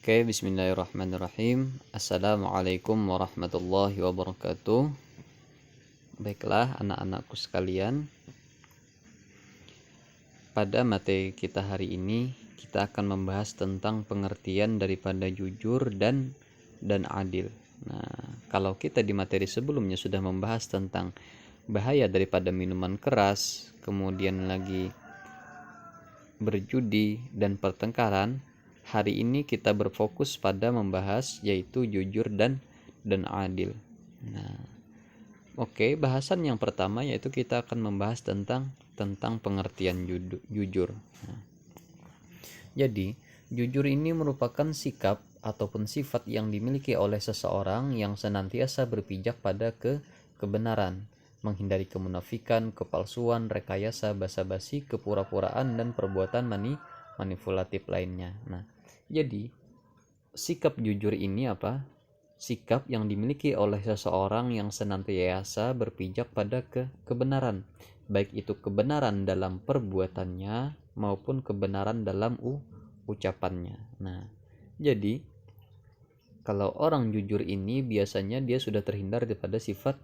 Oke, bismillahirrahmanirrahim. Assalamualaikum warahmatullahi wabarakatuh. Baiklah anak-anakku sekalian, pada materi kita hari ini kita akan membahas tentang pengertian daripada jujur dan adil. Nah, kalau kita di materi sebelumnya sudah membahas tentang bahaya daripada minuman keras, kemudian lagi berjudi dan pertengkaran, hari ini kita berfokus pada membahas yaitu jujur dan adil. Nah, oke, bahasan yang pertama yaitu kita akan membahas tentang pengertian jujur. Nah, jadi, jujur ini merupakan sikap ataupun sifat yang dimiliki oleh seseorang yang senantiasa berpijak pada kebenaran, menghindari kemunafikan, kepalsuan, rekayasa, basa-basi, kepura-puraan, dan perbuatan manipulatif lainnya. Nah, jadi sikap jujur ini apa? Sikap yang dimiliki oleh seseorang yang senantiasa berpijak pada kebenaran, baik itu kebenaran dalam perbuatannya maupun kebenaran dalam ucapannya. Nah, jadi kalau orang jujur ini biasanya dia sudah terhindar daripada sifat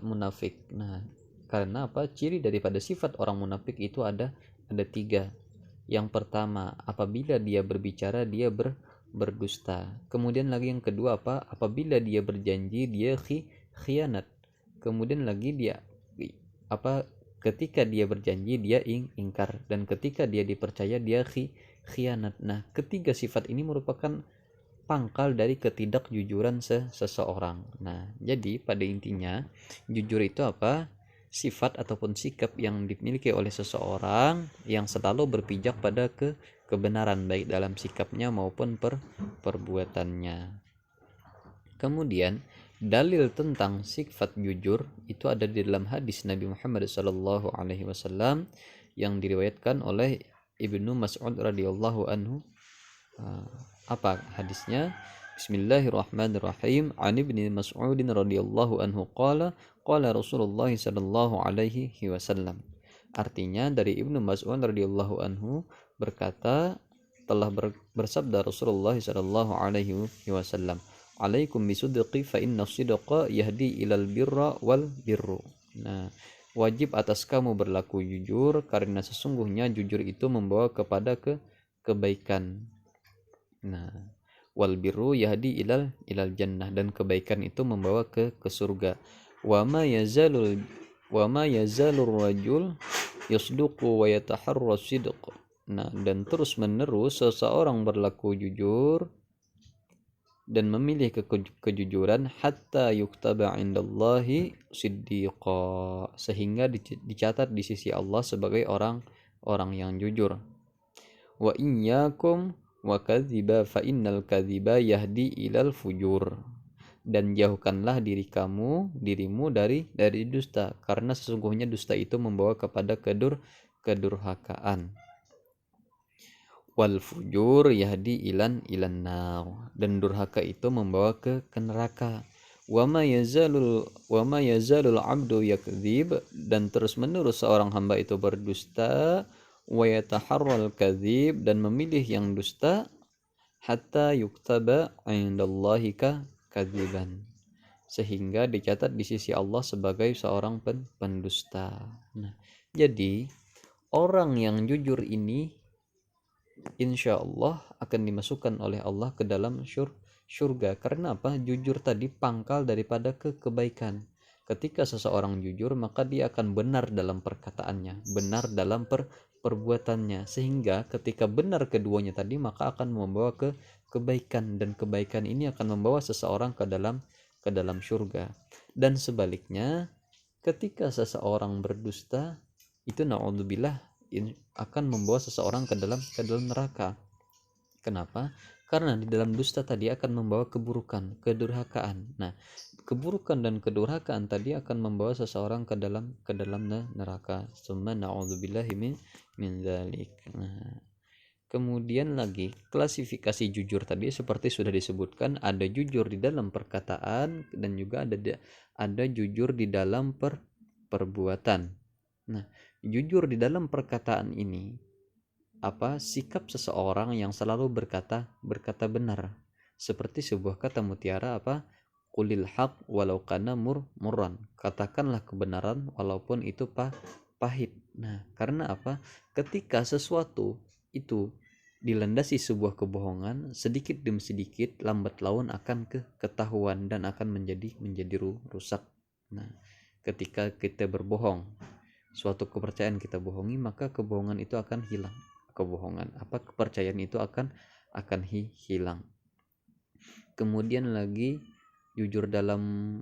munafik. Nah, karena apa? Ciri daripada sifat orang munafik itu ada 3. Yang pertama, apabila dia berbicara dia berdusta. Kemudian lagi yang kedua apa? Apabila dia berjanji dia khianat. Kemudian lagi dia apa? Ketika dia berjanji dia ingkar, dan ketika dia dipercaya dia khianat. Nah, ketiga sifat ini merupakan pangkal dari ketidakjujuran seseorang. Nah, jadi pada intinya jujur itu apa? Sifat ataupun sikap yang dimiliki oleh seseorang yang selalu berpijak pada kebenaran baik dalam sikapnya maupun perbuatannya. Kemudian dalil tentang sifat jujur itu ada di dalam hadis Nabi Muhammad SAW yang diriwayatkan oleh Ibnu Mas'ud radhiyallahu anhu. Apa hadisnya? Bismillahirrahmanirrahim. An Ibnu Mas'ud radhiyallahu anhu qala Rasulullah sallallahu alaihi wasallam. Artinya dari Ibnu Mas'ud radhiyallahu anhu berkata, telah bersabda Rasulullah sallallahu alaihi wasallam, "Alaikum bisidqi fa inna sidqa yahdi ilal birra wal birru." Nah, wajib atas kamu berlaku jujur karena sesungguhnya jujur itu membawa kepada kebaikan. Nah, wal birru yahdi ilal jannah, dan kebaikan itu membawa ke surga. Wa ma yazalur rajul yasduqu wa yataharra sidq. Nah, dan terus menerus seseorang berlaku jujur dan memilih kejujuran hatta yuktaba indallahi siddiqa, sehingga dicatat di sisi Allah sebagai orang yang jujur. Wa iyyakum wa kadhiba fa innal kadhiba yahdi ilal fujur. Dan jauhkanlah dirimu dari dusta, karena sesungguhnya dusta itu membawa kepada kedurhakaan. Wal fujur yahdi ilan nar, dan durhaka itu membawa ke neraka. Wa ma yazalul abdu yakdzib, dan terus menerus seorang hamba itu berdusta, wa yataharral kadzib, dan memilih yang dusta, hatta yuktaba indallahi kadziban, sehingga dicatat di sisi Allah sebagai seorang pendusta. Nah, jadi orang yang jujur ini insya Allah akan dimasukkan oleh Allah ke dalam surga. Karena apa? Jujur tadi pangkal daripada kebaikan. Ketika seseorang jujur, maka dia akan benar dalam perkataannya, benar dalam perbuatannya, sehingga ketika benar keduanya tadi maka akan membawa kebaikan, dan kebaikan ini akan membawa seseorang ke dalam surga. Dan sebaliknya, ketika seseorang berdusta, itu naudzubillah akan membawa seseorang ke dalam neraka. Kenapa? Karena di dalam dusta tadi akan membawa keburukan, kedurhakaan. Nah, keburukan dan kedurhakaan tadi akan membawa seseorang ke dalam neraka. Summa na'udzubillahi min dzalik. Nah, kemudian lagi klasifikasi jujur tadi seperti sudah disebutkan, ada jujur di dalam perkataan dan juga ada jujur di dalam perbuatan. Nah, jujur di dalam perkataan ini sikap seseorang yang selalu berkata benar, seperti sebuah kata mutiara qulil haq walau kana murran, katakanlah kebenaran walaupun itu pahit. Nah, karena ketika sesuatu itu dilandasi sebuah kebohongan, sedikit demi sedikit lambat laun akan ketahuan dan akan menjadi rusak. Nah, ketika kita berbohong, suatu kepercayaan kita bohongi, maka kebohongan itu akan hilang. Kepercayaan itu akan hilang. Kemudian lagi jujur dalam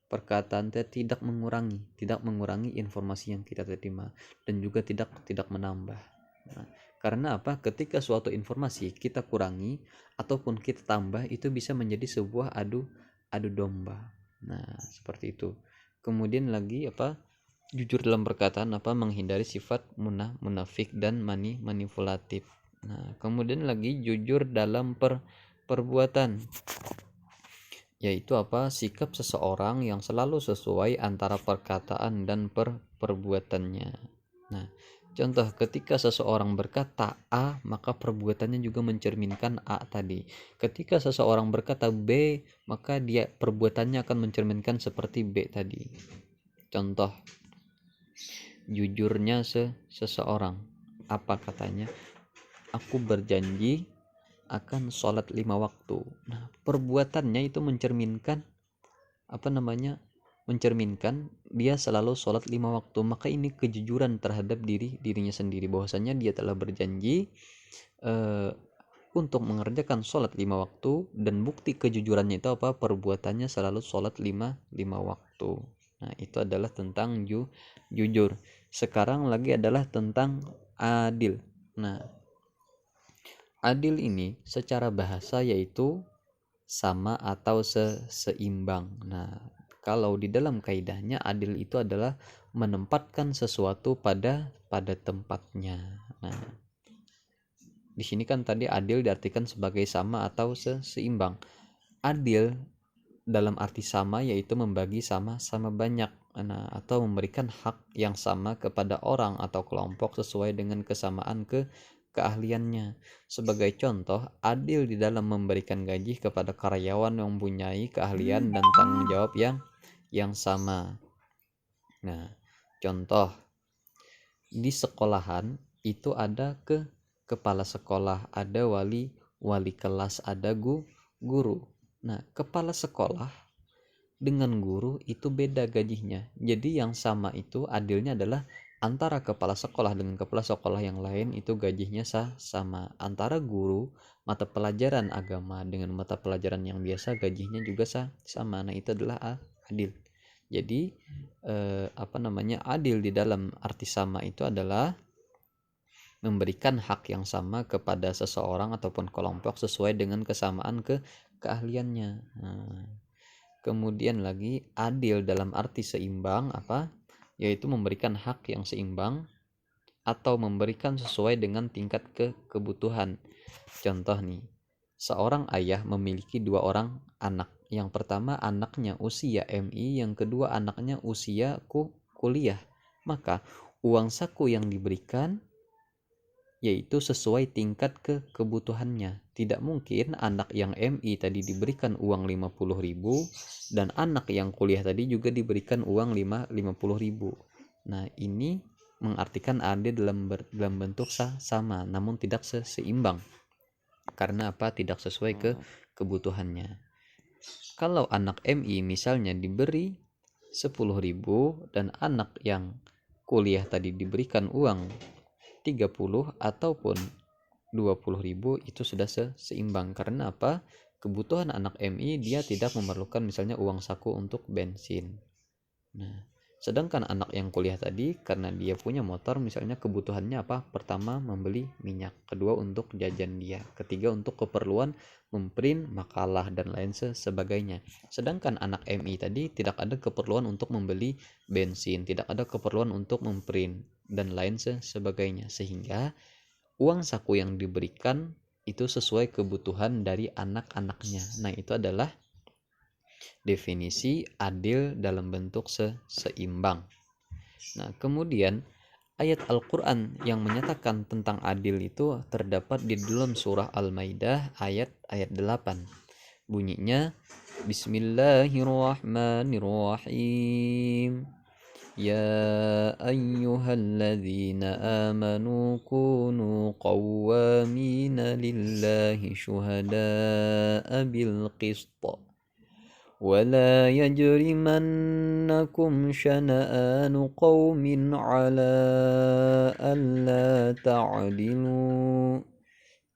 perkataan, tidak mengurangi informasi yang kita terima, dan juga tidak menambah. Nah, karena ketika suatu informasi kita kurangi ataupun kita tambah, itu bisa menjadi sebuah adu domba. Nah, seperti itu. Kemudian lagi jujur dalam perkataan, menghindari sifat munafik dan manipulatif. Nah, kemudian lagi jujur dalam perbuatan, yaitu sikap seseorang yang selalu sesuai antara perkataan dan perbuatannya. Nah, contoh, ketika seseorang berkata A, maka perbuatannya juga mencerminkan A tadi. Ketika seseorang berkata B, maka perbuatannya akan mencerminkan seperti B tadi. Contoh jujurnya seseorang, apa katanya? Aku berjanji akan sholat 5 waktu. Nah, perbuatannya itu mencerminkan mencerminkan dia selalu sholat 5 waktu. Maka ini kejujuran terhadap dirinya sendiri, bahwasanya dia telah berjanji untuk mengerjakan sholat 5 waktu, dan bukti kejujurannya itu perbuatannya selalu sholat 5 waktu. Nah, itu adalah tentang jujur. Sekarang lagi adalah tentang adil. Nah, adil ini secara bahasa yaitu sama atau seimbang. Nah, kalau di dalam kaidahnya, adil itu adalah menempatkan sesuatu pada tempatnya. Nah, di sini kan tadi adil diartikan sebagai sama atau seimbang. Adil dalam arti sama yaitu membagi sama banyak, atau memberikan hak yang sama kepada orang atau kelompok sesuai dengan kesamaan keahliannya. Sebagai contoh, adil di dalam memberikan gaji kepada karyawan yang mempunyai keahlian dan tanggung jawab yang sama. Nah, contoh di sekolahan itu ada kepala sekolah, ada wali kelas, ada guru. Nah, kepala sekolah dengan guru itu beda gajinya. Jadi yang sama itu adilnya adalah antara kepala sekolah dengan kepala sekolah yang lain itu gajinya sama. Antara guru mata pelajaran agama dengan mata pelajaran yang biasa gajinya juga sama. Nah, itu adalah adil. Jadi adil di dalam arti sama itu adalah memberikan hak yang sama kepada seseorang ataupun kelompok sesuai dengan kesamaan keahliannya. Nah, kemudian lagi adil dalam arti seimbang yaitu memberikan hak yang seimbang atau memberikan sesuai dengan tingkat kebutuhan. Contoh nih, seorang ayah memiliki 2 orang anak. Yang pertama anaknya usia MI, yang kedua anaknya usia kuliah. Maka uang saku yang diberikan yaitu sesuai tingkat kebutuhannya. Tidak mungkin anak yang MI tadi diberikan uang 50.000 dan anak yang kuliah tadi juga diberikan uang 50.000. Nah, ini mengartikan adil dalam bentuk sama namun tidak seimbang. Karena tidak sesuai kebutuhannya. Kalau anak MI misalnya diberi 10.000 dan anak yang kuliah tadi diberikan uang 30 ataupun 20.000, itu sudah seimbang. Karena kebutuhan anak MI dia tidak memerlukan misalnya uang saku untuk bensin. Nah, sedangkan anak yang kuliah tadi karena dia punya motor misalnya, kebutuhannya pertama membeli minyak, kedua untuk jajan dia, ketiga untuk keperluan memprint makalah dan lain sebagainya. Sedangkan anak MI tadi tidak ada keperluan untuk membeli bensin, tidak ada keperluan untuk memprint dan lain sebagainya, sehingga uang saku yang diberikan itu sesuai kebutuhan dari anak-anaknya. Nah, itu adalah definisi adil dalam bentuk seimbang. Nah, kemudian ayat Al-Quran yang menyatakan tentang adil itu terdapat di dalam surah Al-Maidah ayat 8. Bunyinya, Bismillahirrahmanirrahim. Ya ayyuhalladzina amanu kunu qawwamina lillahi syuhada'a bil qist. ولا يجرمنكم شنآن قوم على ألا تعدلوا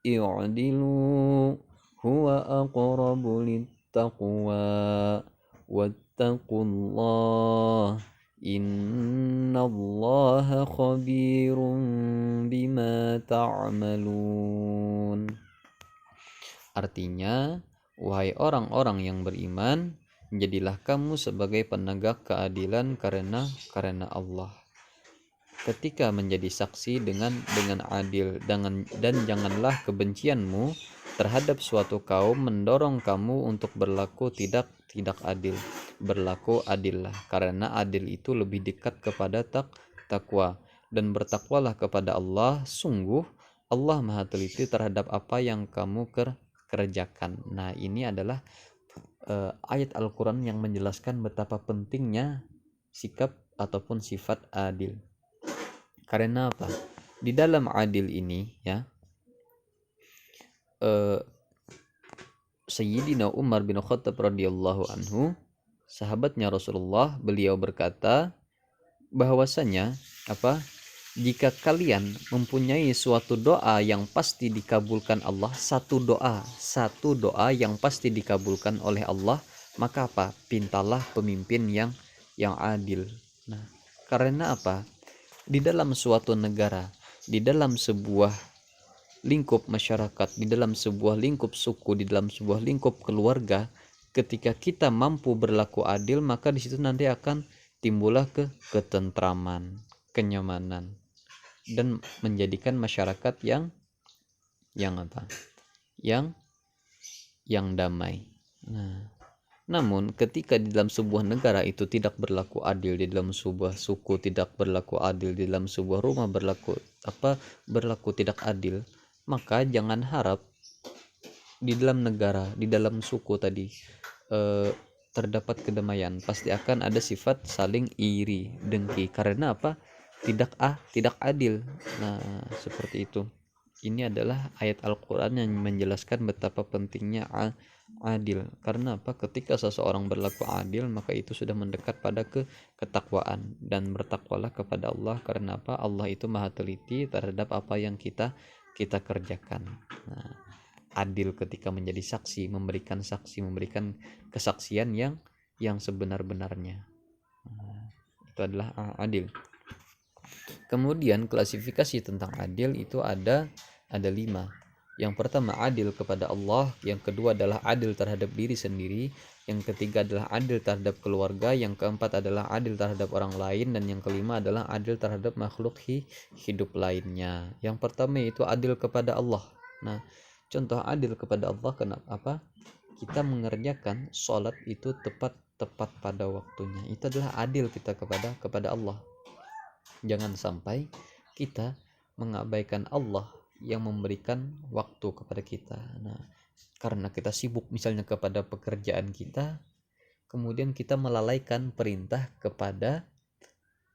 اعدلوا هو أقرب للتقوى واتقوا الله إن الله خبير بما تعملون. Artinya, wahai orang-orang yang beriman, jadilah kamu sebagai penegak keadilan karena Allah. Ketika menjadi saksi dengan adil, dan janganlah kebencianmu terhadap suatu kaum mendorong kamu untuk berlaku tidak adil. Berlaku adillah, karena adil itu lebih dekat kepada takwa, dan bertakwalah kepada Allah. Sungguh Allah Maha teliti terhadap apa yang kamu kerjakan. Nah, ini adalah ayat Al-Quran yang menjelaskan betapa pentingnya sikap ataupun sifat adil. Karena apa? Di dalam adil ini ya, Sayyidina Umar bin Khattab radhiyallahu anhu, sahabatnya Rasulullah, beliau berkata bahwasanya jika kalian mempunyai suatu doa yang pasti dikabulkan Allah, satu doa yang pasti dikabulkan oleh Allah, maka pintalah pemimpin yang adil. Nah, karena di dalam suatu negara, di dalam sebuah lingkup masyarakat, di dalam sebuah lingkup suku, di dalam sebuah lingkup keluarga, ketika kita mampu berlaku adil, maka di situ nanti akan timbullah ketentraman, kenyamanan, dan menjadikan masyarakat yang damai. Nah, namun ketika di dalam sebuah negara itu tidak berlaku adil, di dalam sebuah suku tidak berlaku adil, di dalam sebuah rumah berlaku tidak adil, maka jangan harap di dalam negara, di dalam suku tadi terdapat kedamaian. Pasti akan ada sifat saling iri, dengki. Karena tidak adil. Nah, seperti itu. Ini adalah ayat Al-Quran yang menjelaskan betapa pentingnya adil. Karena ketika seseorang berlaku adil, maka itu sudah mendekat pada ketakwaan, dan bertakwalah kepada Allah. Karena Allah itu Maha teliti terhadap apa yang kita kerjakan. Nah, adil ketika menjadi saksi, memberikan kesaksian yang sebenar-benarnya. Nah, itu adalah adil. Kemudian klasifikasi tentang adil itu ada 5. Yang pertama adil kepada Allah, yang kedua adalah adil terhadap diri sendiri, yang ketiga adalah adil terhadap keluarga, yang keempat adalah adil terhadap orang lain, dan yang kelima adalah adil terhadap makhluk hidup lainnya. Yang pertama itu adil kepada Allah. Nah, contoh adil kepada Allah, kenapa? Kita mengerjakan sholat itu tepat pada waktunya. Itu adalah adil kita kepada Allah. Jangan sampai kita mengabaikan Allah yang memberikan waktu kepada kita. Nah, karena kita sibuk misalnya kepada pekerjaan kita, kemudian kita melalaikan perintah kepada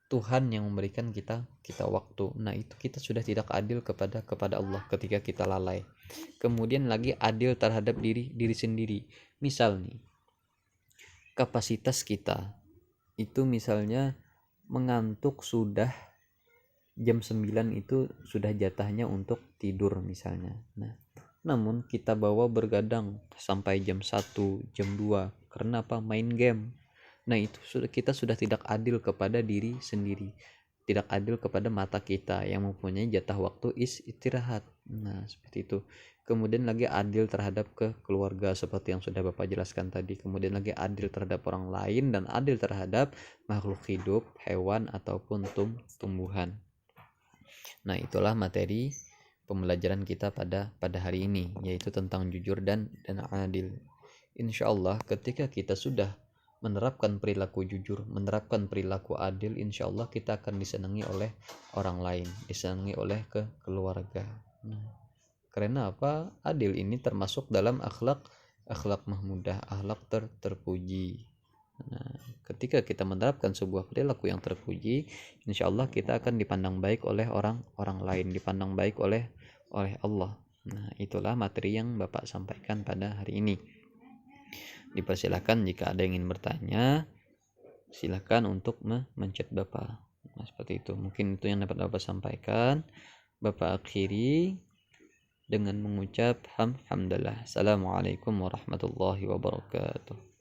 Tuhan yang memberikan kita waktu. Nah, itu kita sudah tidak adil kepada Allah ketika kita lalai. Kemudian lagi adil terhadap diri sendiri. Misal nih, kapasitas kita itu misalnya mengantuk sudah jam 9 itu sudah jatahnya untuk tidur misalnya. Nah, namun kita bawa bergadang sampai jam 1, jam 2 karena main game. Nah, itu kita sudah tidak adil kepada diri sendiri. Tidak adil kepada mata kita yang mempunyai jatah waktu istirahat. Nah, seperti itu. Kemudian lagi adil terhadap keluarga seperti yang sudah Bapak jelaskan tadi. Kemudian lagi adil terhadap orang lain, dan adil terhadap makhluk hidup, hewan ataupun tumbuhan. Nah, itulah materi pembelajaran kita pada hari ini, yaitu tentang jujur dan adil. Insya Allah ketika kita sudah menerapkan perilaku jujur, menerapkan perilaku adil, insya Allah kita akan disenangi oleh orang lain, disenangi oleh keluarga. Nah, karena apa? Adil ini termasuk dalam akhlak mahmudah, akhlak terpuji. Nah, ketika kita menerapkan sebuah perilaku yang terpuji, insya Allah kita akan dipandang baik oleh orang lain, dipandang baik oleh Allah. Nah, itulah materi yang Bapak sampaikan pada hari ini. Dipersilakan jika ada yang ingin bertanya, silakan untuk menchat Bapak. Nah, seperti itu. Mungkin itu yang dapat Bapak sampaikan. Bapak akhiri dengan mengucap hamdalillah. Assalamualaikum warahmatullahi wabarakatuh.